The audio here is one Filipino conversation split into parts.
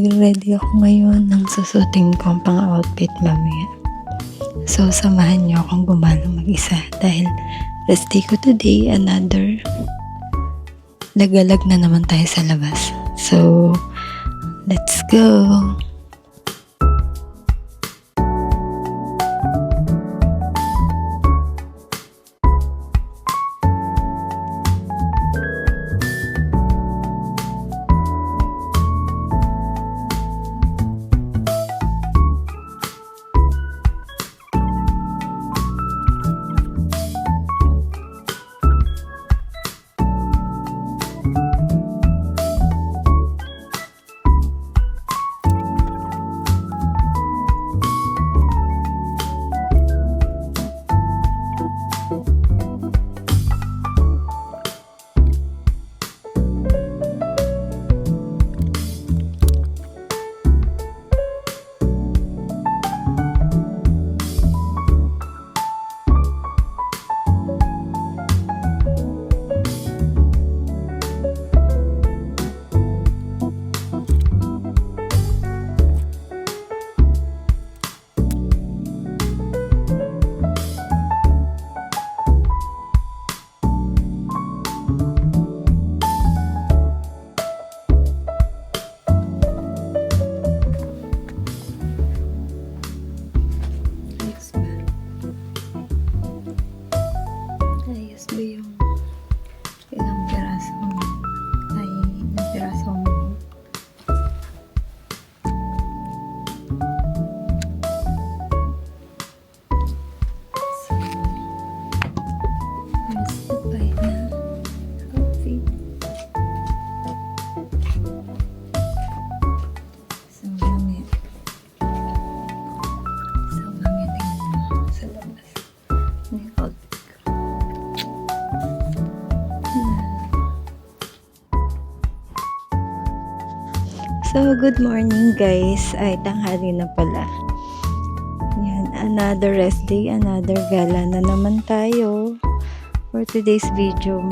nagre-ready ako ngayon ng susuting kong pang-outfit mamaya. So, samahan niyo akong gumala mag-isa dahil rest day ko today, another lagalag na naman tayo sa labas. So, let's go! So, good morning guys. Ay, tanghali na pala. Yan, another rest day, another gala na naman tayo. For today's video,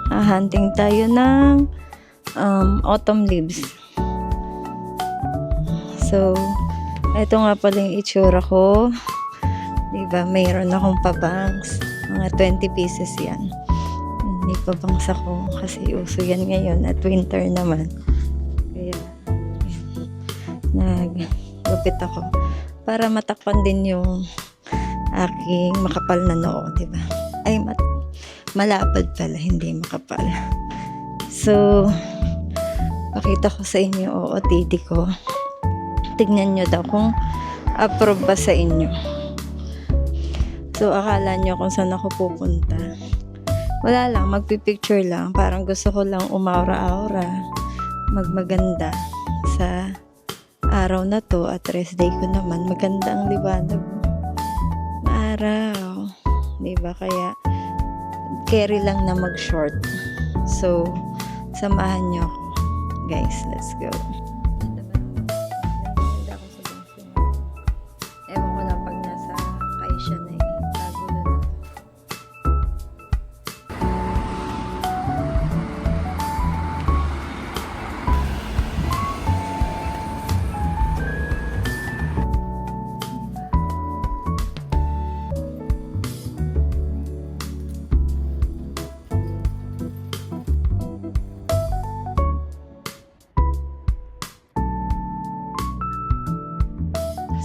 hunting tayo ng autumn leaves. So, ito nga pala yung itsura ko. Diba, mayroon akong pabangs. Mga 20 pieces yan. May pabangs ako kasi uso yan ngayon at winter naman. Kaya, naggupit ako para matakpan din yung aking makapal na noo, diba? Ay, malapad pala, hindi makapal. So, pakita ko sa inyo OOTD ko. Tignan nyo daw kung approve ba sa inyo. So, akala nyo kung saan ako pupunta. Wala lang, magpipicture lang. Parang gusto ko lang umaura-aura, magmaganda sa araw na to at rest day ko naman. Maganda ang liwanag. Maaraw. Diba? Kaya, carry lang na mag-short. So, samahan nyo ako. Guys, let's go. Ewan ko lang pag nasa Kaisha na bago na.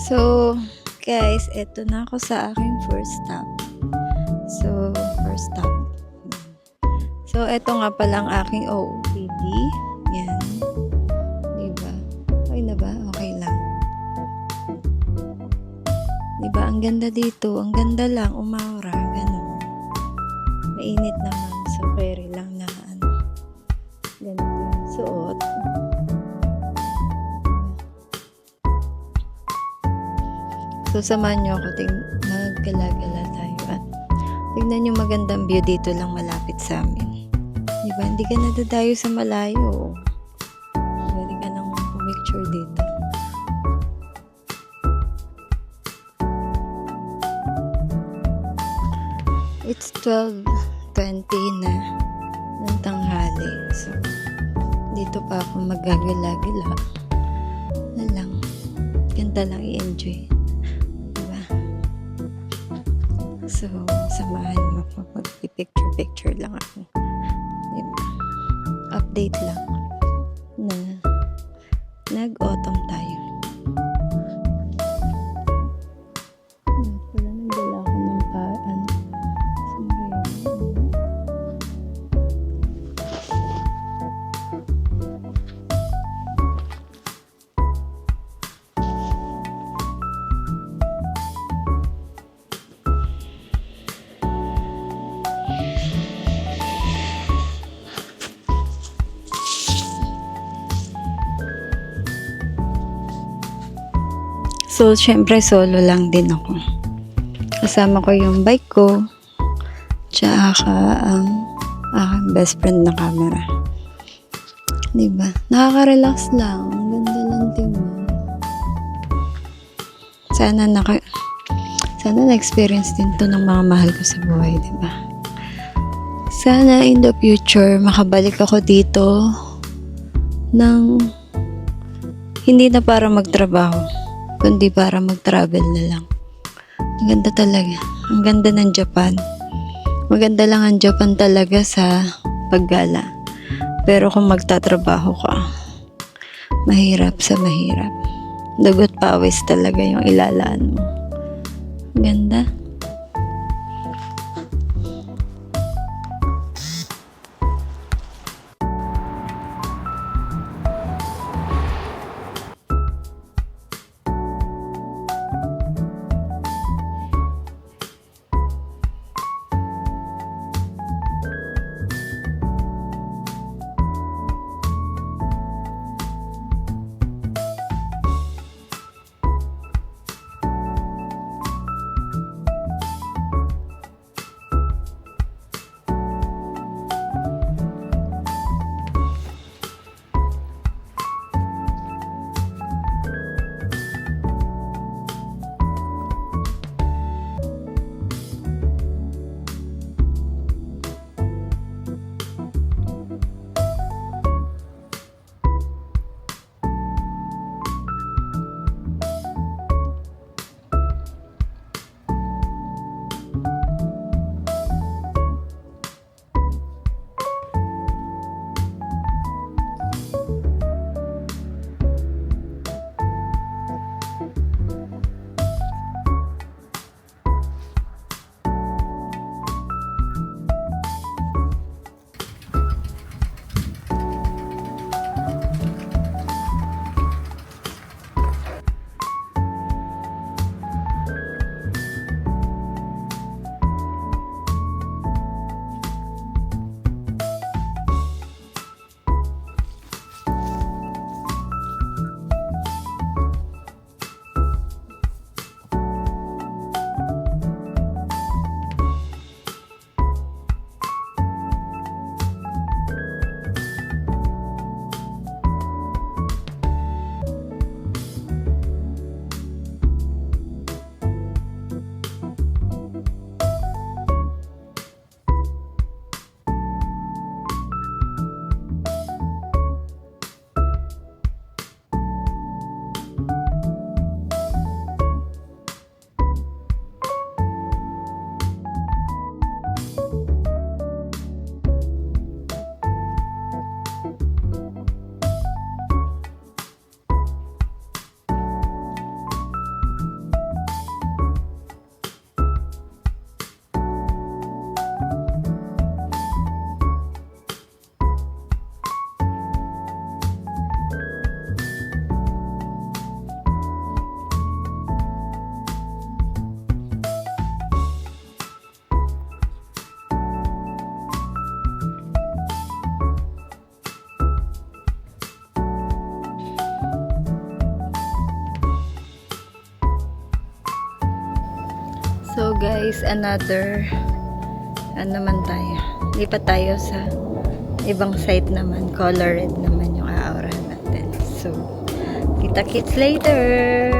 So, guys, eto na ako sa aking first stop. So, eto nga pala ang aking OOTD. Yan. Diba? Okay na ba? Okay lang. Diba? Ang ganda dito. Ang ganda lang. Umaura. Ganun. Mainit naman. So, carry lang na ganito yung suot. So, samahan nyo ako, maggala-gala tayo at tignan nyo magandang view dito lang malapit sa amin. Diba? Hindi ka nadadayo sa malayo. Pwede ka nang pumicture dito. It's 12:20 na ng tanghali. So, dito pa ako maggagala-gala. na lang. Ganda lang i-enjoy. Diba? So, samahan mo ako. Mag-picture-picture lang ako. Diba? Update lang na nag-autumn tayo. Wala nagdala ako ng paan. So, syempre, solo lang din ako. Kasama ko yung bike ko, tsaka ang aking best friend na camera. Diba? Nakaka-relax lang. Ang ganda lang tingnan. Sana na-experience din to ng mga mahal ko sa buhay, diba? Sana in the future, makabalik ako dito ng hindi na para magtrabaho, kundi para mag-travel na lang. Ang ganda talaga. Ang ganda ng Japan. Maganda lang ang Japan talaga sa paggala. Pero kung magtatrabaho ka, mahirap sa mahirap. Dugot pawis talaga yung ilalaan mo. Ang ganda. So guys, another naman tayo. Lipat tayo sa ibang site naman. Color red naman yung aaurahan natin. So, kita-kits later!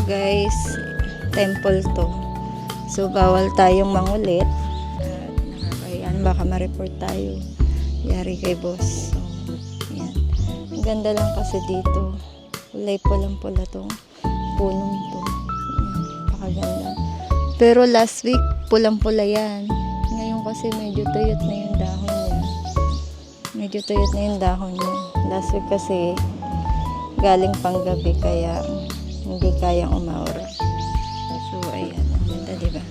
guys, temple to. So, bawal tayong mangulit. At nakakahiyan, baka ma-report tayo. Yari kay boss. So, yan. Ang ganda lang kasi dito. Kulay pulang-pula tong punong to. Yan, pakaganda. Pero last week, pulang-pula yan. Ngayon kasi medyo tuyot na yung dahon niya. Medyo tuyot na yung dahon niya. Last week kasi galing pang gabi kaya hindi kayang umaura. So, ayan. Ang ganda, diba?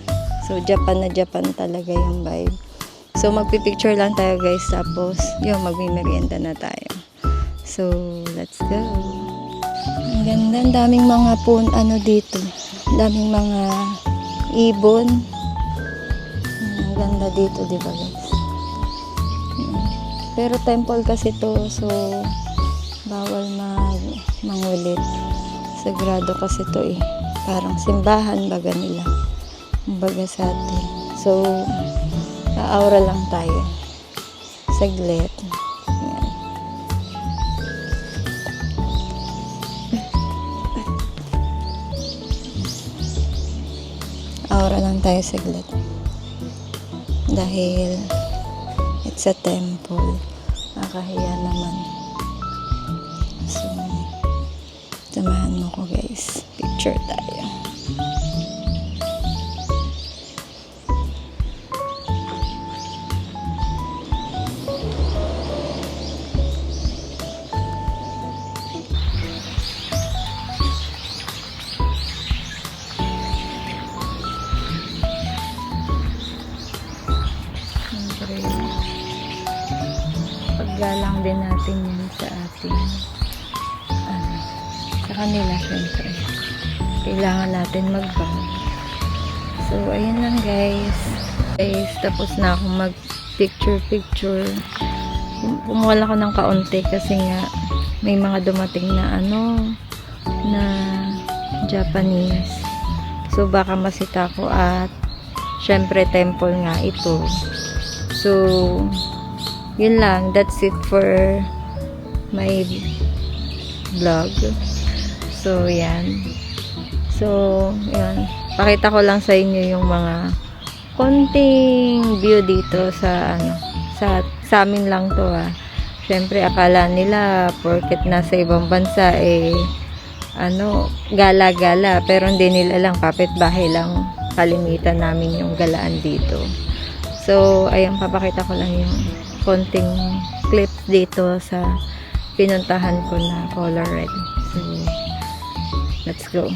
So, Japan na Japan talaga yung vibe. So, magpipicture lang tayo guys. Tapos, yung magmimerienda na tayo. So, let's go. Ang ganda. Ang daming mga dito. Ang daming mga ibon. Ang ganda dito, diba guys? Pero temple kasi to. So, bawal mangulit. Sagrado kasi to eh. Parang simbahan baga nila. Baga sa atin. So, aura lang tayo. Saglit. Yan. Aura lang tayo saglit. Dahil it's a temple. Nakahiya naman. So, samahan mo ko guys. Picture tayo. Siyempre, paggalang din natin yan sa ating sa kanila syempre. Kailangan natin mag-bow. So, ayun lang guys. Guys, tapos na akong mag-picture. Kumuha lang ako ng kaunti kasi nga may mga dumating na na Japanese. So, baka masita ko at syempre temple nga ito. So, yun lang. That's it for my vlog. So, yan. So, yan. Pakita ko lang sa inyo yung mga konting view dito sa sa amin lang to Syempre, akala nila porket nasa ibang bansa gala-gala. Pero hindi nila lang, kapitbahay lang kalimitan namin yung galaan dito. So, ayan, papakita ko lang yung konting clips dito sa pinuntahan ko na color red. So, let's go.